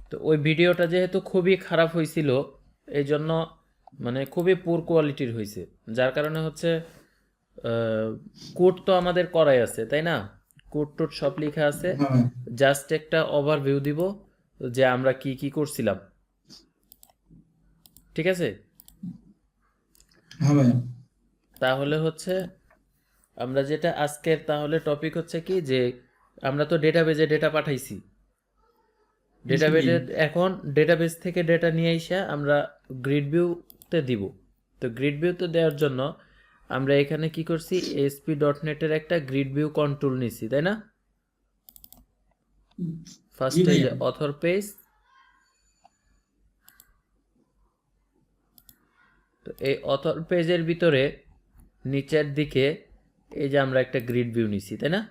তো ওই ভিডিওটা যেহেতু খুবই খারাপ হয়েছিল, এই জন্য মানে খুবই পুর কোয়ালিটির হয়েছে, যার কারণে হচ্ছে কোড তো আমাদের করাই আছে, তাই না? কোড টোড সব লেখা আছে, হ্যাঁ জাস্ট একটা ওভারভিউ দিব যে আমরা কি কি করছিলাম। ঠিক আছে? হ্যাঁ ভাই। তাহলে হচ্ছে আমরা যেটা আজকের তাহলে টপিক হচ্ছে কি, যে আমরা তো ডেটাবেজে ডেটা পাঠাইছি, জি। ডেটাবেজে এখন ডেটাবেজ থেকে ডেটা নিয়ে এসে আমরা গ্রিড ভিউতে দিব। তো গ্রিড ভিউতে দেওয়ার জন্য আমরা এখানে কি করছি, এসপি ডট নেটের একটা গ্রিড ভিউ কন্ট্রোল নিছি, তাই না? জি ফার্স্টে ভাইয়া। যে অথর পেজ, তো এই অথর পেজের ভিতরে নিচের দিকে এই যে আমরা একটা গ্রিড ভিউ নিছি, তাই না?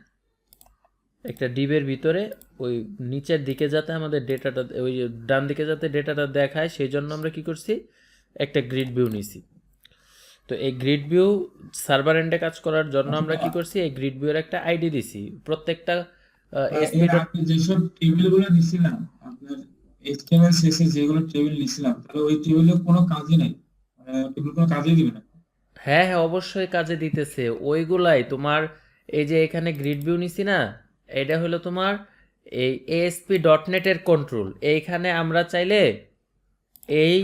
একটা ডিবের ভিতরে ওই নিচের দিকে যাতে আমাদের ডেটাটা, ওই ডান দিকে যাতে ডেটাটা দেখায়, সেই জন্য আমরা কি করছি, একটা গ্রিড ভিউ নিছি। তো এই গ্রিড ভিউ সার্ভার এন্ডে কাজ করার জন্য আমরা অথবা কি করছি, এই গ্রিড ভিউর একটা আইডি দিছি প্রত্যেকটা এসপি এর ডট। আগে যেসব টেবিল গুলো নিছিলাম আপনার, এইচটিএমএল সিএসএস যেগুলো টেবিল নিছিলাম, তাহলে ওই টেবিলে কোনো কাজই নাই, মানে টেবিল কোনো কাজই দিবে না। হ্যাঁ হ্যাঁ, অবশ্যই কাজে দিতেছে ওইগুলাই তোমার। এই যে এখানে গ্রিড ভিউ নিছি না, এটা হলো তোমার এই এএসপি ডট নেটের কন্ট্রোল। এইখানে আমরা চাইলে এই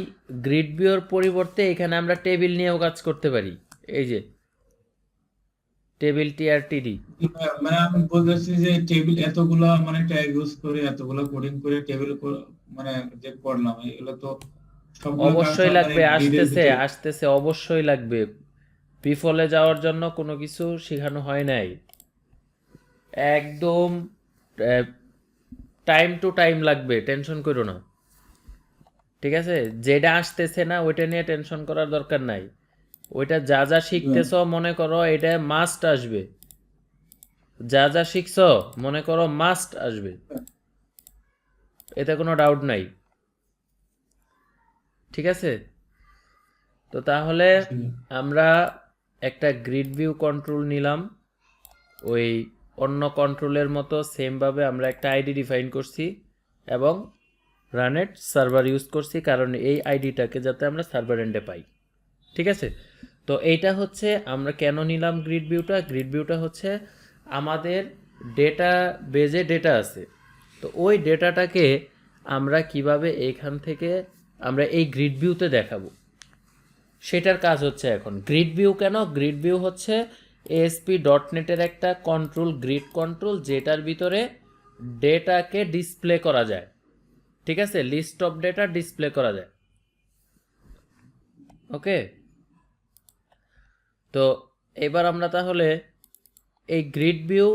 গ্রিড ভিউর পরিবর্তে এখানে আমরা টেবিল নিয়েও কাজ করতে পারি। এই যে টেবিল টিআরটিডি। মানে আমি বলতেছি যে টেবিল এতগুলা মানে ট্যাগ ইউজ করে এতগুলা কোডিং করে টেবিল মানে যে করলাম, এগুলো তো সবগুলো কাজ তো অবশ্যই আপনার লাগবে, এই গ্রিডের আসতেছে ভিতরে। আসতেছে, অবশ্যই লাগবে। বিফলে যাওয়ার জন্য কোনো কিছু শেখানো হয় নাই, একদম টাইম টু টাইম লাগবে, টেনশন করো না। ঠিক আছে? যেটা আসতেছে না ওইটা নিয়ে টেনশন করার দরকার নাই। ওইটা যা যা শিখতেছ মনে করো এটা মাস্ট আসবে, যা যা শিখছ মনে করো মাস্ট আসবে, এতে কোনো ডাউট নাই। ঠিক আছে? তো তাহলে জি। আমরা একটা গ্রিড ভিউ কন্ট্রোল নিলাম, ওই অন্য কন্ট্রোলের মতো সেমভাবে আমরা একটা আইডি ডিফাইন করছি এবং রানেট সার্ভার ইউজ করছি, কারণ এই আইডিটাকে যাতে আমরা সার্ভার এন্ডে পাই। ঠিক আছে? তো এইটা হচ্ছে আমরা কেন নিলাম গ্রিড ভিউটা। গ্রিড ভিউটা হচ্ছে আমাদের ডেটা বেজে ডেটা আছে, তো ওই ডেটাটাকে আমরা কিভাবে এইখান থেকে আমরা এই গ্রিড ভিউতে দেখাবো, সেটার কাজ হচ্ছে এখন গ্রিড ভিউ। কেন গ্রিড ভিউ হচ্ছে এএসপি ডট নেটের একটা কন্ট্রোল, গ্রিড কন্ট্রোল, যেটার ভিতরে ডেটাকে ডিসপ্লে করা যায়। ঠিক আছে? লিস্ট অফ ডেটা ডিসপ্লে করা যায়। ওকে? তো এবার আমরা তাহলে এই গ্রিড ভিউ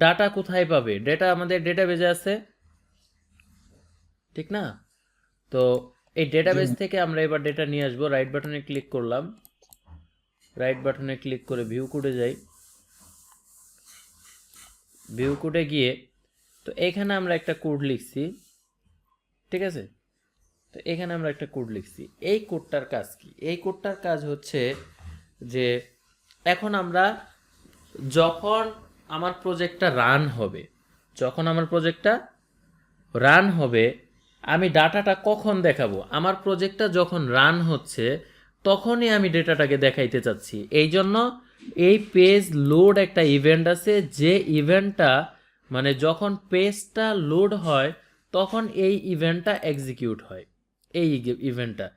ডাটা কোথায় পাবে? ডেটা আমাদের ডেটাবেজে আছে, ঠিক না? তো এই জি ডেটাবেজ থেকে আমরা এবার ডেটা নিয়ে আসবো। রাইট বাটনে ক্লিক করলাম, রাইট বাটনে ক্লিক করে ভিউ কোডে যাই। ভিউ কোডে গিয়ে তো এখানে আমরা একটা কোড লিখছি। ঠিক আছে? তো এখানে আমরা একটা কোড লিখছি। এই কোডটার কাজ কি? এই কোডটার কাজ হচ্ছে যে এখন আমরা যখন আমার প্রজেক্টটা রান হবে, যখন আমার প্রজেক্টটা রান হবে আমি ডাটাটা কখন দেখাবো? আমার প্রজেক্টটা যখন রান হচ্ছে তখনই আমি ডেটাটাকে দেখাইতে চাচ্ছি। এই জন্য এই পেজ লোড একটা ইভেন্ট আছে, যে ইভেন্টটা মানে যখন পেজটা লোড হয় তখন এই ইভেন্টটা এক্সিকিউট হয়, এই ইভেন্টটা।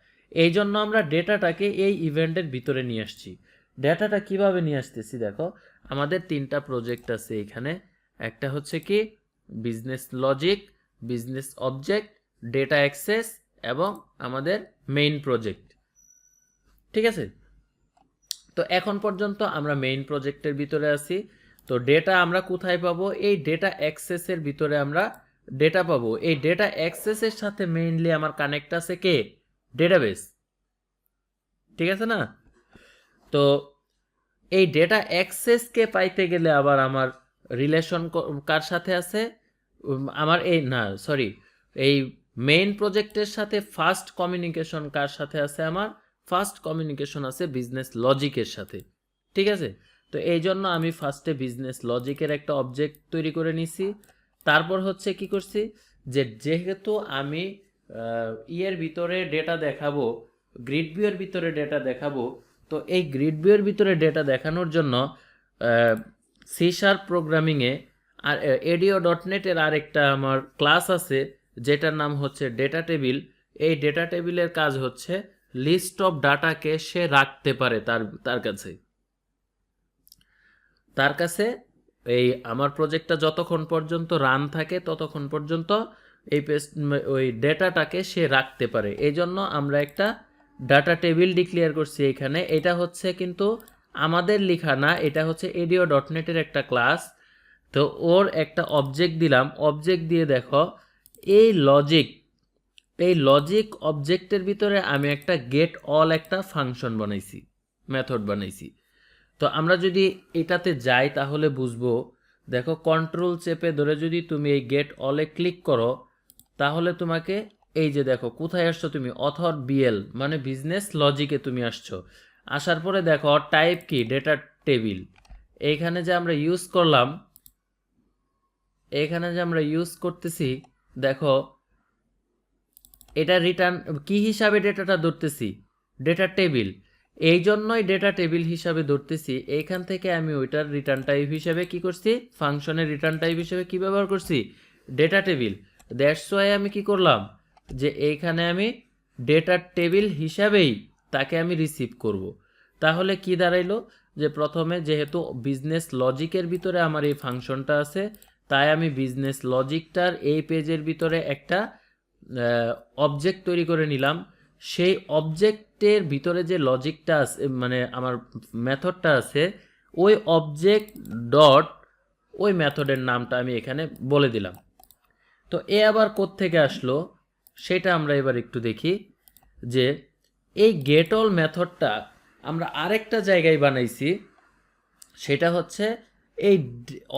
এই জন্য আমরা ডেটাটাকে এই ইভেন্টের ভিতরে নিয়ে আসছি। ডেটাটা কিভাবে নিয়ে আসতেছি দেখো, আমাদের তিনটা প্রজেক্ট আছে এখানে। একটা হচ্ছে কি business logic, business object, data access এবং আমাদের মেইন প্রজেক্ট। ঠিক আছে? তো এখন পর্যন্ত আমরা মেইন প্রজেক্টের ভিতরে আছি। তো ডেটা আমরা কোথায় পাবো? এই ডেটা অ্যাক্সেসের ভিতরে আমরা ডেটা পাবো। এই ডেটা অ্যাক্সেসের সাথে মেইনলি আমার কানেক্ট আছে কে? ডেটাবেস। ঠিক আছে না? তো এই ডেটা অ্যাক্সেসকে পাইতে গেলে আবার আমার রিলেশন কার সাথে আছে? আমার এই না সরি, এই মেইন প্রজেক্টের সাথে ফার্স্ট কমিউনিকেশন কার সাথে আছে? আমার ফার্স্ট কমিউনিকেশন আছে বিজনেস লজিকের সাথে। ঠিক আছে? তো এই জন্য আমি ফার্স্টে বিজনেস লজিকের একটা অবজেক্ট তৈরি করে নিছি। তারপর হচ্ছে কি করছি, যে যেহেতু আমি ইয়ের ভিতরে ডেটা দেখাবো, গ্রিড ভিউয়ের ভিতরে ডেটা দেখাবো, তো এই গ্রিড ভিউয়ের ভিতরে ডেটা দেখানোর জন্য সি শার্প প্রোগ্রামিংয়ে আর এডিও ডট নেটের আরেকটা আমার ক্লাস আছে যেটার নাম হচ্ছে ডেটা টেবিল। এই ডেটা টেবিলের কাজ হচ্ছে লিস্ট অফ ডাটাকে সে রাখতে পারে তার কাছে এই আমার প্রজেক্টটা যতক্ষণ পর্যন্ত রান থাকে ততক্ষণ পর্যন্ত এই ওই ডেটাটাকে সে রাখতে পারে। এই জন্য আমরা একটা ডাটা টেবিল ডিক্লেয়ার করছি এখানে। এটা হচ্ছে কিন্তু আমাদের লেখা না, এটা হচ্ছে এডিও ডট নেটের একটা ক্লাস। তো ওর একটা অবজেক্ট দিলাম, অবজেক্ট দিয়ে দেখো এই লজিক অবজেক্টের ভিতরে আমি একটা গেট অল একটা ফাংশন বানাইছি, মেথড বানাইছি। তো আমরা যদি এটাতে যাই তাহলে বুঝবো। দেখো কন্ট্রোল চেপে ধরে যদি তুমি এই গেট অলে ক্লিক করো তাহলে তোমাকে এই যে দেখো কোথায় আসছো তুমি, অথর বিএল মানে বিজনেস লজিকে তুমি আসছো। আসার পরে দেখো টাইপ কি, ডেটা টেবিল। এইখানে যে আমরা ইউজ করতেছি দেখো এটা রিটার্ন কি হিসাবে ডেটাটা ধরতেছি, ডেটা টেবিল। এই জন্যই ডেটা টেবিল হিসাবে ধরতেছি। এইখান থেকে আমি ওইটার রিটার্ন টাইপ হিসাবে কি করছি, ফাংশনের রিটার্ন টাইপ হিসাবে কি ব্যবহার করছি, ডেটা টেবিল। দ্যাটস ওয়াই আমি কি করলাম যে এইখানে আমি ডেটা টেবিল হিসাবেই তাকে আমি রিসিভ করব। তাহলে কি দাঁড়াইলো যে প্রথমে যেহেতু বিজনেস লজিকের ভিতরে আমার এই ফাংশনটা আছে, তাই আমি বিজনেস লজিকটার এই পেজের ভিতরে একটা অবজেক্ট তৈরি করে নিলাম। সেই অবজেক্টের ভিতরে যে লজিকটা আছে মানে আমার মেথডটা আছে, ওই অবজেক্ট ডট ওই মেথডের নামটা আমি এখানে বলে দিলাম। তো এ আবার কোত্থেকে আসলো সেটা আমরা এবার একটু দেখি। যে এই গেট অল মেথডটা আমরা আরেকটা জায়গায় বানাইছি, সেটা হচ্ছে এই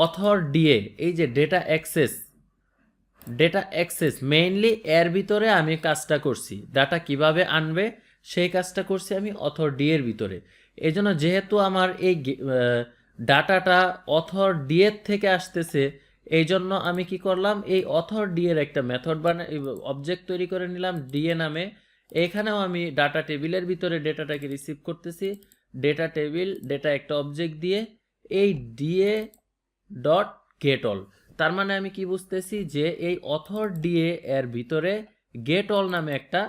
অথর ডিএ, এই যে ডেটা অ্যাক্সেস মেইনলি এর ভিতরে আমি কাজটা করছি। ডাটা কিভাবে আনবে সেই কাজটা করছি আমি অথর ডি এর ভিতরে। এই জন্য যেহেতু আমার এই ডাটাটা অথর ডি এর থেকে আসতেছে, এই জন্য আমি কি করলাম, এই অথর ডি এর একটা মেথড অবজেক্ট তৈরি করে নিলাম ডিএ নামে। এখানেও আমি ডাটা টেবিলের ভিতরে ডেটাটাকে রিসিভ করতেছি, ডেটা টেবিল ডেটা একটা অবজেক্ট দিয়ে এই ডিএ ডট গেট অল। তার মানে আমি কি বুঝতেছি যে এই অথর ডিএ এর ভিতরে গেট অল নামে একটা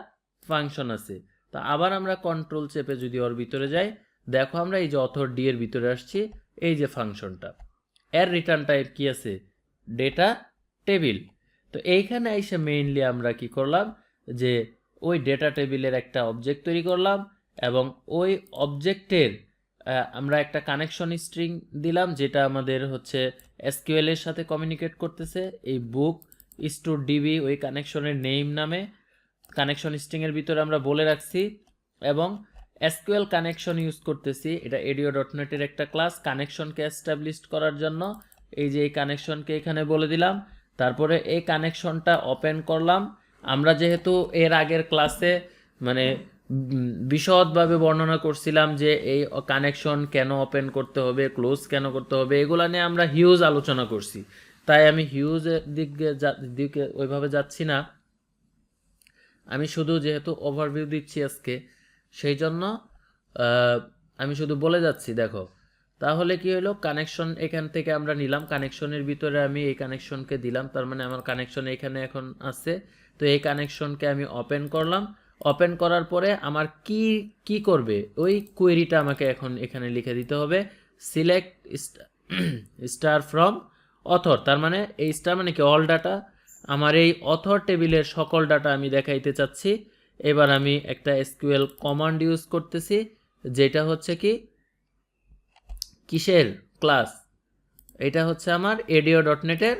ফাংশন আছে। তা আবার আমরা কন্ট্রোল চেপে যদি ওর ভিতরে যাই, দেখো আমরা এই যে অথর ডি এর ভিতরে আসছি, এই যে ফাংশনটা, এর রিটার্ন টাইপ কি আছে, ডেটা টেবিল। তো এইখানে এসে মেইনলি আমরা কি করলাম যে ওই ডেটা টেবিলের একটা অবজেক্ট তৈরি করলাম এবং ওই অবজেক্টের আমরা একটা কানেকশন স্ট্রিং দিলাম যেটা আমাদের হচ্ছে এসকিউএল এর সাথে কমিউনিকেট করতেছে। এই বুক স্টোর ডিবি ওই কানেকশনের নেম নামে কানেকশন স্ট্রিং এর ভিতরে আমরা বলে রাখছি এবং এসকিউএল কানেকশন ইউজ করতেছি। এটা এডিও ডট নেটের একটা ক্লাস কানেকশনকে এস্টাবলিশ করার জন্য। এই যে এই কানেকশনকে এখানে বলে দিলাম, তারপরে এই কানেকশনটা ওপেন করলাম। আমরা যেহেতু এর আগের ক্লাসে মানে বিশদভাবে বর্ণনা করছিলাম যে এই কানেকশন কেন ওপেন করতে হবে, ক্লোজ কেন করতে হবে, এগুলা নিয়ে আমরা হিউজ আলোচনা করছি, তাই আমি হিউজের দিকে ওইভাবে যাচ্ছি না। আমি শুধু যেহেতু ওভারভিউ দিচ্ছি আজকে, সেই জন্য আমি শুধু বলে যাচ্ছি। দেখো তাহলে কি হলো, কানেকশন এখান থেকে আমরা নিলাম, কানেকশনের ভিতরে আমি এই কানেকশনকে দিলাম, তার মানে আমার কানেকশন এখানে এখন আছে। তো এই কানেকশনকে আমি ওপেন করলাম, ওপেন করার পরে আমার কি করবে, ওই কোয়েরিটা আমাকে এখন এখানে লিখে দিতে হবে, সিলেক্ট স্টার ফ্রম অথর। তার মানে এই স্টার মানে কি, অল ডাটা। আমার এই অথর টেবিলের সকল ডাটা আমি দেখাইতে চাচ্ছি। এবার আমি একটা এসকিউএল কমান্ড ইউজ করতেছি, যেটা হচ্ছে কি কিসের ক্লাস, এটা হচ্ছে আমার এডিও ডট নেটের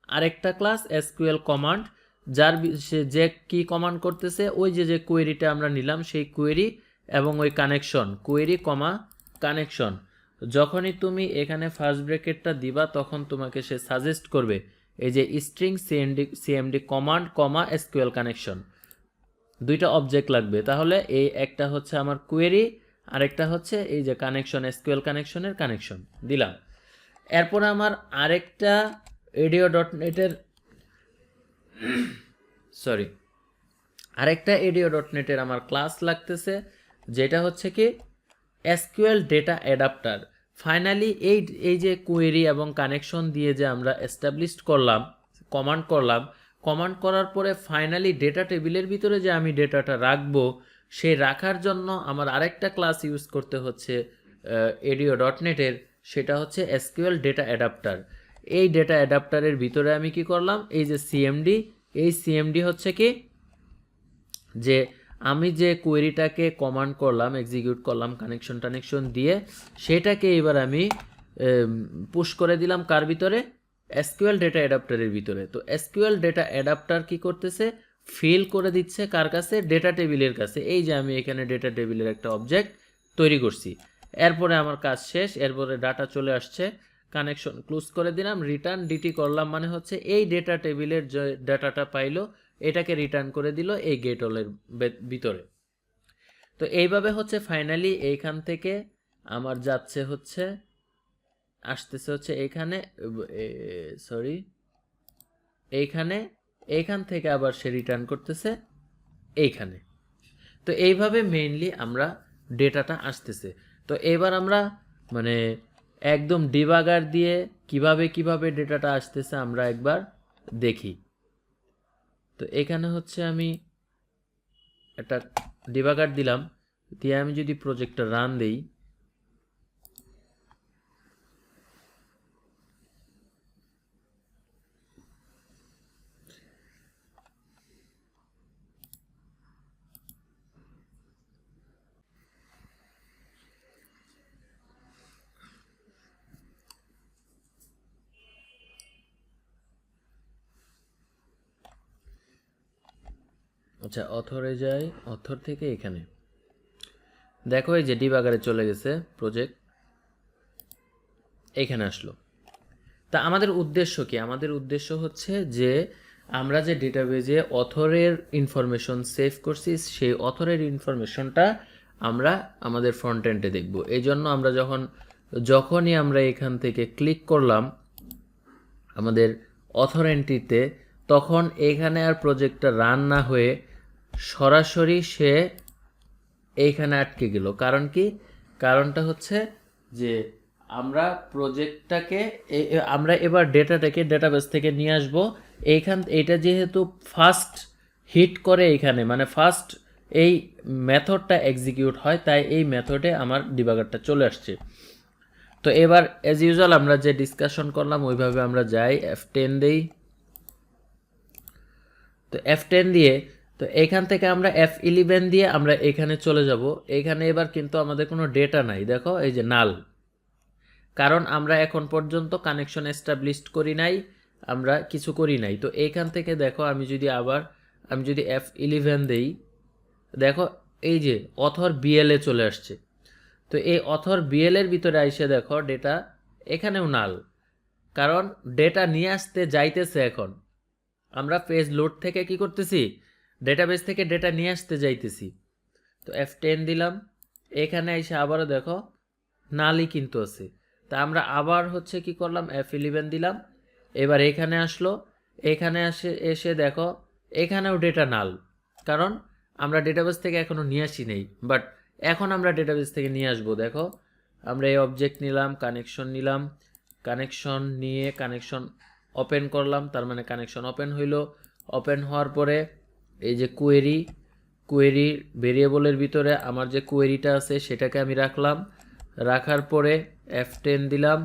আরেকটা ক্লাস এসকিউএল কমান্ড, যার যে কি কমান্ড করতেছে ওই যে কোয়েরিটা আমরা নিলাম সেই কোয়েরি এবং ওই কানেকশন, কোয়েরি কমা কানেকশন। যখনই তুমি এখানে ফার্স্ট ব্র্যাকেটটা দিবা তখন তোমাকে সে সাজেস্ট করবে এই যে স্ট্রিং সিএমডি কমান্ড কমা এসকিউএল কানেকশন, দুইটা অবজেক্ট লাগবে। তাহলে এই একটা হচ্ছে আমার কোয়েরি, আরেকটা হচ্ছে এই যে কানেকশন, এসকিউএল কানেকশনের কানেকশন দিলাম। এরপরে আমার আরেকটা এডিও ডট নেটের সরি, আরেকটা ADO.NET-এর আমার ক্লাস লাগতেছে, যেটা হচ্ছে কি SQL ডেটা অ্যাডাপ্টার। ফাইনালি এই যে কোয়েরি এবং কানেকশন দিয়ে যে আমরা এস্টাবলিশ করলাম, কমান্ড করার পরে ফাইনালি ডেটা টেবিলের ভিতরে যে আমি ডেটাটা রাখবো, সেই রাখার জন্য আমার আরেকটা ক্লাস ইউজ করতে হচ্ছে ADO.NET-এর, সেটা হচ্ছে SQL ডেটা অ্যাডাপ্টার। এই ডেটা অ্যাডাপ্টারের ভিতরে আমি কি করলাম, এই যে সিএমডি, এই সিএমডি হচ্ছে কি যে আমি যে কোয়েরিটাকে কমান্ড করলাম, এক্সিকিউট করলাম কানেকশন দিয়ে, সেটাকে এবার আমি পুশ করে দিলাম কার ভিতরে, এসকিউএল ডেটা অ্যাডাপ্টারের ভিতরে। তো এসকিউএল ডেটা অ্যাডাপ্টার কি করতেছে, ফিল করে দিচ্ছে কার কাছে, ডেটা টেবিলের কাছে। এই যে আমি এখানে ডেটা টেবিলের একটা অবজেক্ট তৈরি করছি, এরপরে আমার কাজ শেষ, এরপরে ডাটা চলে আসছে, কানেকশন ক্লোজ করে দিলাম, রিটার্ন ডিটি করলাম, মানে হচ্ছে এই ডেটা টেবিলের যে ডাটাটা পাইলো এটাকে রিটার্ন করে দিল এই গেট হলের ভিতরে। তো এইভাবে হচ্ছে ফাইনালি এইখান থেকে আমার যাচ্ছে হচ্ছে, আসতেছে হচ্ছে এইখানে, সরি এইখান থেকে আবার সে রিটার্ন করতেছে এইখানে। তো এইভাবে মেইনলি আমরা ডেটাটা আসতেছে। তো এবার আমরা মানে একদম ডিবাগার দিয়ে কিভাবে ডেটাটা আসতেছে আমরা একবার দেখি। তো এখানে হচ্ছে আমি একটা ডিবাগার দিলাম, দিয়ে আমি যদি প্রজেক্টটা রান দেই, আচ্ছা অথরে যাই, অথর থেকে এখানে দেখো এই যে ডিবাগারে চলে গেছে প্রজেক্ট, এখানে আসলো। তা আমাদের উদ্দেশ্য কি, আমাদের উদ্দেশ্য হচ্ছে যে আমরা যে ডেটাবেজে অথরের ইনফরমেশন সেভ করছি, সেই অথরের ইনফরমেশনটা আমরা আমাদের ফ্রন্ট এন্ডে দেখব। এই জন্য আমরা যখনই আমরা এখান থেকে ক্লিক করলাম আমাদের অথর এন্ট্রিতে, তখন এখানে আর প্রজেক্টটা রান না হয়ে সরাসরি সে এইখানে আটকে গেল। কারণ কি, কারণটা হচ্ছে যে আমরা প্রজেক্টটাকে আমরা এবার ডেটাটাকে ডেটাবেস থেকে নিয়ে আসব। এইটা যেহেতু ফার্স্ট হিট করে এইখানে, মানে ফার্স্ট এই মেথডটা এক্সিকিউট হয়, তাই এই মেথডে আমার ডিবাগারটা চলে আসছে। তো এবার অ্যাজ ইউজুয়াল আমরা যে ডিসকাশন করলাম ওইভাবে আমরা যাই, F10 দেই। তো F10 দিয়ে, তো এখান থেকে আমরা F11 দিয়ে আমরা এখানে চলে যাব। এখানে এবার কিন্তু আমাদের কোনো ডেটা নাই, দেখো এই যে নাল, কারণ আমরা এখন পর্যন্ত কানেকশন এস্টাবলিশড করি নাই, আমরা কিছু করি নাই। তো এইখান থেকে দেখো আমি যদি F11 দেই, দেখো এই যে অথর বিএল এ চলে আসছে। তো এই অথর বিএল এর ভিতরে আইসে দেখো ডেটা এখানেও নাল, কারণ ডেটা নিয়ে আসতে যাইতেছে। এখন আমরা পেজ লোড থেকে কি করতেছি, ডেটাবেস থেকে ডেটা নিয়ে আসতে যাইতেছি। তো F10 দিলাম, এখানে এসে আবারও দেখো নালই কিন্তু আছে। তা আমরা আবার হচ্ছে কি করলাম, F11 দিলাম, এবার এখানে আসলো, এখানে এসে দেখো এখানেও ডেটা নাল, কারণ আমরা ডেটাবেস থেকে এখনো নিয়ে আসি নেই, বাট এখন আমরা ডেটাবেস থেকে নিয়ে আসবো। দেখো আমরা এই অবজেক্ট নিলাম, কানেকশন নিয়ে কানেকশন ওপেন করলাম, তার মানে কানেকশন ওপেন হইলো। ওপেন হওয়ার পরে এই যে কোয়েরি ভেরিয়েবলের ভিতরে আমার যে কোয়েরিটা আছে সেটাকে আমি রাখলাম, রাখার পরে F10 দিলাম,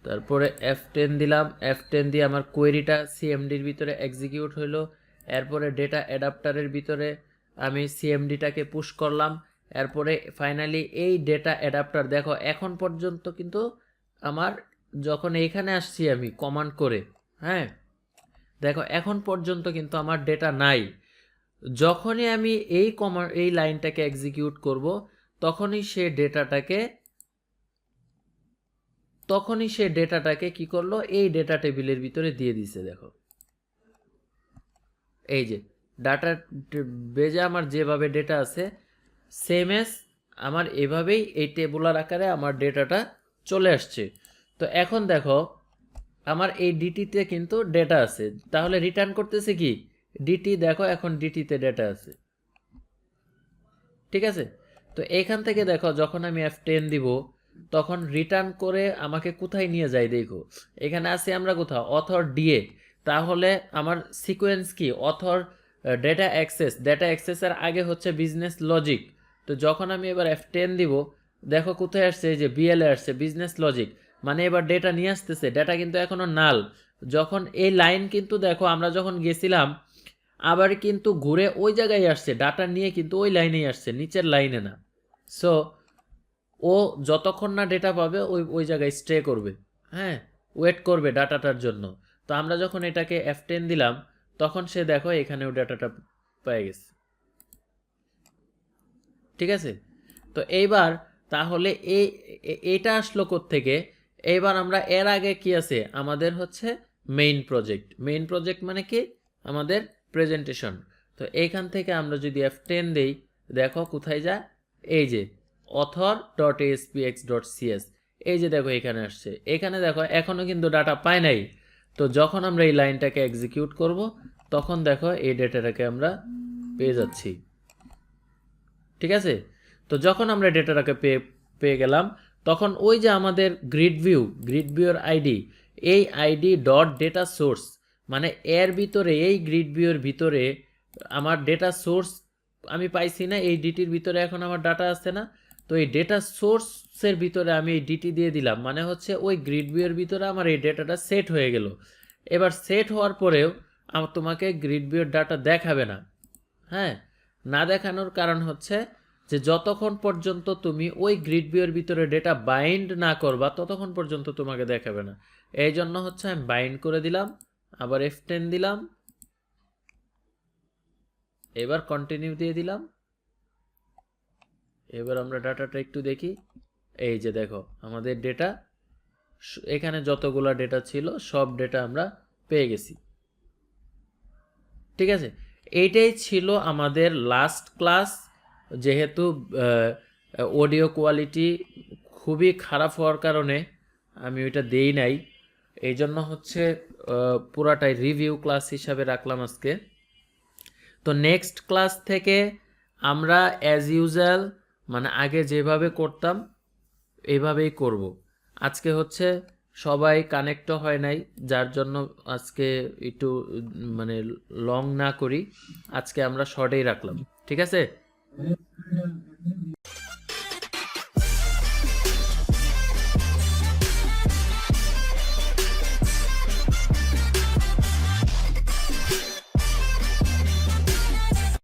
তারপরে F10 দিলাম, F10 দিয়ে আমার কোয়েরিটা সিএমডির ভিতরে এক্সিকিউট হইলো। এরপরে ডেটা অ্যাডাপ্টারের ভিতরে আমি সিএমডিটাকে পুশ করলাম। এরপরে ফাইনালি এই ডেটা অ্যাডাপ্টার দেখো এখন পর্যন্ত কিন্তু আমার, যখন এইখানে আসছি আমি কমান্ড করে, হ্যাঁ দেখো এখন পর্যন্ত কিন্তু আমার ডেটা নাই। যখনই আমি এই লাইনটাকে এক্সিকিউট করব, তখনই সে ডেটাটাকে কি করলো, এই ডেটা টেবিলের ভিতরে দিয়ে দিছে। দেখো এই যে ডাটা বেজে আমার যেভাবে ডেটা আছে সেম এস আমার এভাবেই এই টেবুলার আকারে আমার ডেটাটা চলে আসছে। তো এখন দেখো আমার এই ডিটিতে কিন্তু ডেটা আছে, তাহলে রিটার্ন করতেছে কি ডিটি, দেখো এখন ডিটিতে ডেটা আছে, ঠিক আছে। তো এইখান থেকে দেখো যখন আমি F10 দিব তখন রিটার্ন করে আমাকে কোথায় নিয়ে যায় দেখো, এখানে আছে আমরা কোথাও অথর ডিএ, তাহলে আমার সিকোয়েন্স কি অথর ডেটা অ্যাক্সেসের আগে হচ্ছে বিজনেস লজিক। তো যখন আমি এবার F10 দিব দেখো কোথায় আসছে, এই যে বিএলএ আসছে বিজনেস লজিক, মানে এবার ডেটা নিয়ে আসতেছে, ডেটা কিন্তু এখনো নাল। যখন এই লাইন কিন্তু দেখো আমরা যখন গেছিলাম আবার কিন্তু ঘুরে ওই জায়গায় আসছে, ডাটা নিয়ে কিন্তু ওই লাইনেই আসছে, নিচের লাইনে না। সো ও যতক্ষণ না ডেটা পাবে ওই ওই জায়গায় স্টে করবে, হ্যাঁ, ওয়েট করবে ডাটাটার জন্য। তো আমরা যখন এটাকে F10 দিলাম তখন সে দেখো এখানেও ডাটাটা পেয়ে গেছে, ঠিক আছে। তো এইবার তাহলে এটা আসলো থেকে, এইবার আমরা এর আগে কি আছে আমাদের হচ্ছে মেইন প্রজেক্ট মানে কি আমাদের প্রেজেন্টেশন। তো এইখান থেকে আমরা যদি F10 দেই দেখো কোথায় যায়, এই যে author.aspx.cs, এই যে দেখো এখানে আসছে, এখানে দেখো এখনো কিন্তু ডাটা পায় নাই। তো যখন আমরা এই লাইনটাকে এক্সিকিউট করব তখন দেখো এই ডেটাটাকে আমরা পেয়ে যাচ্ছি, ঠিক আছে। তো যখন আমরা ডেটাটাকে পেয়ে গেলাম তখন ওই যে আমাদের গ্রিড ভিউর আইডি, এই আইডি ডট ডেটা সোর্স, মানে এর ভিতরে এই গ্রিড ভিউর ভিতরে আমার ডেটা সোর্স আমি পাইছি না, এই ডিটির ভিতরে এখন আমার ডাটা আসছে না। তো এই ডেটা সোর্সের ভিতরে আমি এই ডিটি দিয়ে দিলাম, মানে হচ্ছে ওই গ্রিড ভিউর ভিতরে আমার এই ডেটাটা সেট হয়ে গেল। এবার সেট হওয়ার পরেও আমার তোমাকে গ্রিড ভিউর ডাটা দেখাবে না, হ্যাঁ, না দেখানোর কারণ হচ্ছে যে যতক্ষণ পর্যন্ত তুমি ওই গ্রিড ভিউর ভিতরে ডেটা বাইন্ড না করবা ততক্ষণ পর্যন্ত তোমাকে দেখাবে না। এই জন্য হচ্ছে আমি বাইন্ড করে দিলাম, আবার F10 দিলাম, এবার কন্টিনিউ দিয়ে দিলাম। এবার আমরা ডাটাটা একটু দেখি, এই যে দেখো আমাদের ডেটা, এখানে যতগুলা ডেটা ছিল সব ডেটা আমরা পেয়ে গেছি, ঠিক আছে। এইটাই ছিল আমাদের লাস্ট ক্লাস। যেহেতু অডিও কোয়ালিটি খুবই খারাপ হওয়ার কারণে আমি ওইটা দেই নাই, এই জন্য হচ্ছে পুরাটাই রিভিউ ক্লাস হিসাবে রাখলাম আজকে। তো নেক্সট ক্লাস থেকে আমরা অ্যাজ ইউজুয়াল মানে আগে যেভাবে করতাম এইভাবেই করব। আজকে হচ্ছে সবাই কানেক্টও হয় নাই, যার জন্য আজকে একটু মানে লং না করি, আজকে আমরা শর্টেই রাখলাম, ঠিক আছে।